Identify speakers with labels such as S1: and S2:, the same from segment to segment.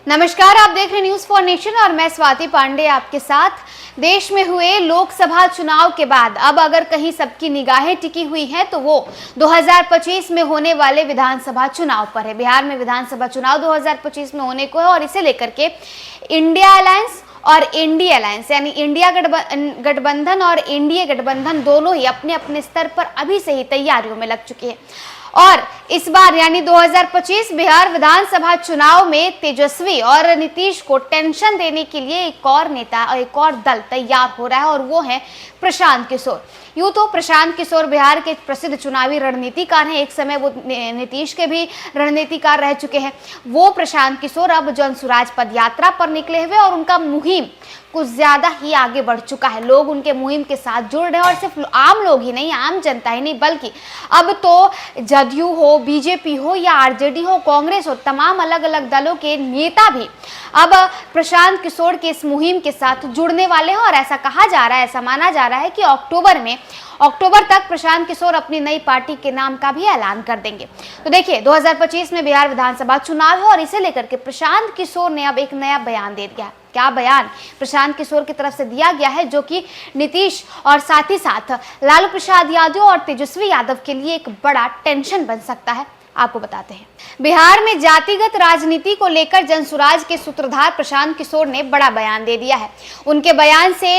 S1: नमस्कार, आप देख रहे न्यूज फॉर नेशन और मैं स्वाति पांडे आपके साथ। देश में हुए लोकसभा चुनाव के बाद अब अगर कहीं सबकी निगाहें टिकी हुई हैं तो वो 2025 में होने वाले विधानसभा चुनाव पर है। बिहार में विधानसभा चुनाव 2025 में होने को है और इसे लेकर के इंडिया अलायंस और इंडिया अलायंस यानी इंडिया गठबंधन और एनडीए गठबंधन दोनों ही अपने अपने स्तर पर अभी से ही तैयारियों में लग चुके हैं। और इस बार यानी 2025 बिहार विधानसभा चुनाव में तेजस्वी और नीतीश को टेंशन देने के लिए एक और नेता और एक और दल तैयार हो रहा है और वो है प्रशांत किशोर। यूं तो प्रशांत किशोर बिहार के प्रसिद्ध चुनावी रणनीतिकार हैं, एक समय वो नीतीश के भी रणनीतिकार रह चुके हैं। वो प्रशांत किशोर अब जनसुराज पदयात्रा पर निकले हुए और उनका मुहिम कुछ ज्यादा ही आगे बढ़ चुका है। लोग उनके मुहिम के साथ जुड़ रहे हैं और सिर्फ आम लोग ही नहीं, आम जनता ही नहीं, बल्कि अब तो जदयू हो, बीजेपी हो या आरजेडी हो, कांग्रेस हो, तमाम अलग अलग दलों के नेता भी अब प्रशांत किशोर के इस मुहिम के साथ जुड़ने वाले हैं। और ऐसा कहा जा रहा है, ऐसा माना जा रहा है कि अक्टूबर तक प्रशांत किशोर अपनी नई पार्टी के नाम का भी ऐलान कर देंगे। तो देखिए, 2025 में बिहार विधानसभा चुनाव है और इसे लेकर के प्रशांत किशोर ने अब एक नया बयान दे दिया। क्या बयान प्रशांत किशोर की तरफ से दिया गया है, जो कि नीतीश और साथ ही साथ लालू प्रसाद यादव और तेजस्वी यादव के लिए एक बड़ा टेंशन बन सकता है, आपको बताते हैं। बिहार में जातिगत राजनीति को लेकर जनसुराज के सूत्रधार प्रशांत किशोर ने बड़ा बयान दे दिया है। उनके बयान से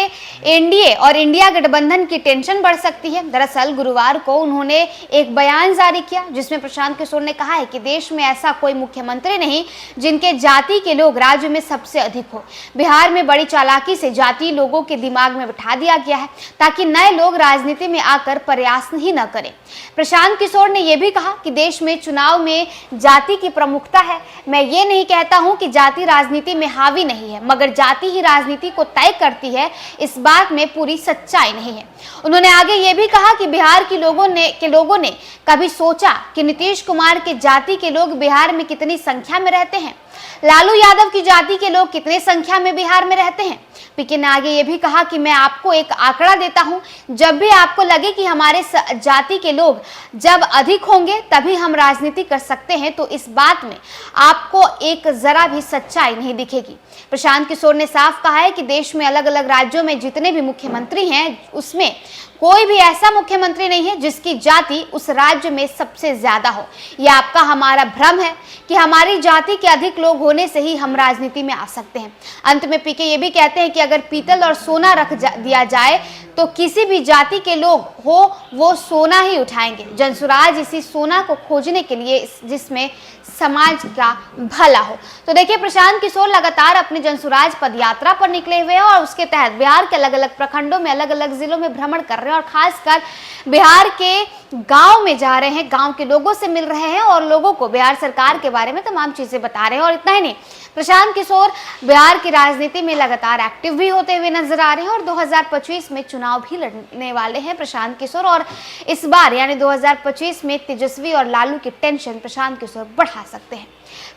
S1: एनडीए और इंडिया गठबंधन की टेंशन बढ़ सकती है। दरअसल गुरुवार को उन्होंने एक बयान जारी किया जिसमें प्रशांत किशोर ने कहा है कि देश में ऐसा कोई मुख्यमंत्री नहीं जिनके जाति के लोग राज्य में सबसे अधिक हो। बिहार में बड़ी चालाकी से जाति लोगों के दिमाग में बिठा दिया गया है ताकि नए लोग राजनीति में आकर प्रयास ही न करें। प्रशांत किशोर ने यह भी कहा कि देश में चुनाव में जाति की प्रमुखता है। मैं ये नहीं कहता हूं कि जाति राजनीति में हावी नहीं है, मगर जाति ही राजनीति को तय करती है, इस बात में पूरी सच्चाई नहीं है। उन्होंने आगे ये भी कहा कि बिहार के लोगों ने कभी सोचा कि नीतीश कुमार के जाति के लोग बिहार में कितनी संख्या में रहते हैं, लालू यादव की जाति के लोग कितने संख्या में बिहार में रहते हैं। पीके ने आगे ये भी कहा कि मैं आपको एक आंकड़ा देता हूं, जब भी आपको लगे कि हमारे जाति के लोग जब अधिक होंगे तभी हम राजनीति कर सकते हैं, तो इस बात में आपको एक जरा भी सच्चाई नहीं दिखेगी। प्रशांत किशोर ने साफ कहा है कि देश में अलग अलग राज्यों में जितने भी मुख्यमंत्री हैं उसमें कोई भी ऐसा मुख्यमंत्री नहीं है जिसकी जाति उस राज्य में सबसे ज्यादा हो। यह आपका हमारा भ्रम है कि हमारी जाति के अधिक लोग होने से ही हम राजनीति में आ सकते हैं। अंत में पीके ये भी कहते हैं कि अगर पीतल और सोना रख दिया जाए तो किसी भी जाति के लोग हो वो सोना ही उठाएंगे। जनसुराज इसी सोना को खोजने के लिए जिसमें समाज का भला हो। तो देखिए, प्रशांत किशोर लगातार अपने जनसुराज पदयात्रा पर निकले हुए हैं और उसके तहत बिहार के अलग अलग प्रखंडों में, अलग अलग जिलों में भ्रमण कर रहे हैं और खासकर बिहार के गांव में जा रहे हैं, गांव के लोगों से मिल रहे हैं और लोगों को बिहार सरकार के बारे में तमाम चीजें बता रहे हैं। और इतना ही नहीं, प्रशांत किशोर बिहार की राजनीति में लगातार एक्टिव भी होते हुए नजर आ रहे हैं और 2025 में चुनाव भी लड़ने वाले हैं प्रशांत किशोर। और इस बार यानी 2025 में तेजस्वी और लालू की टेंशन प्रशांत किशोर बढ़ा सकते हैं।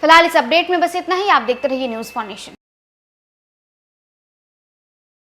S1: फिलहाल इस अपडेट में बस इतना ही। आप देखते रहिए न्यूज फॉर नेशन।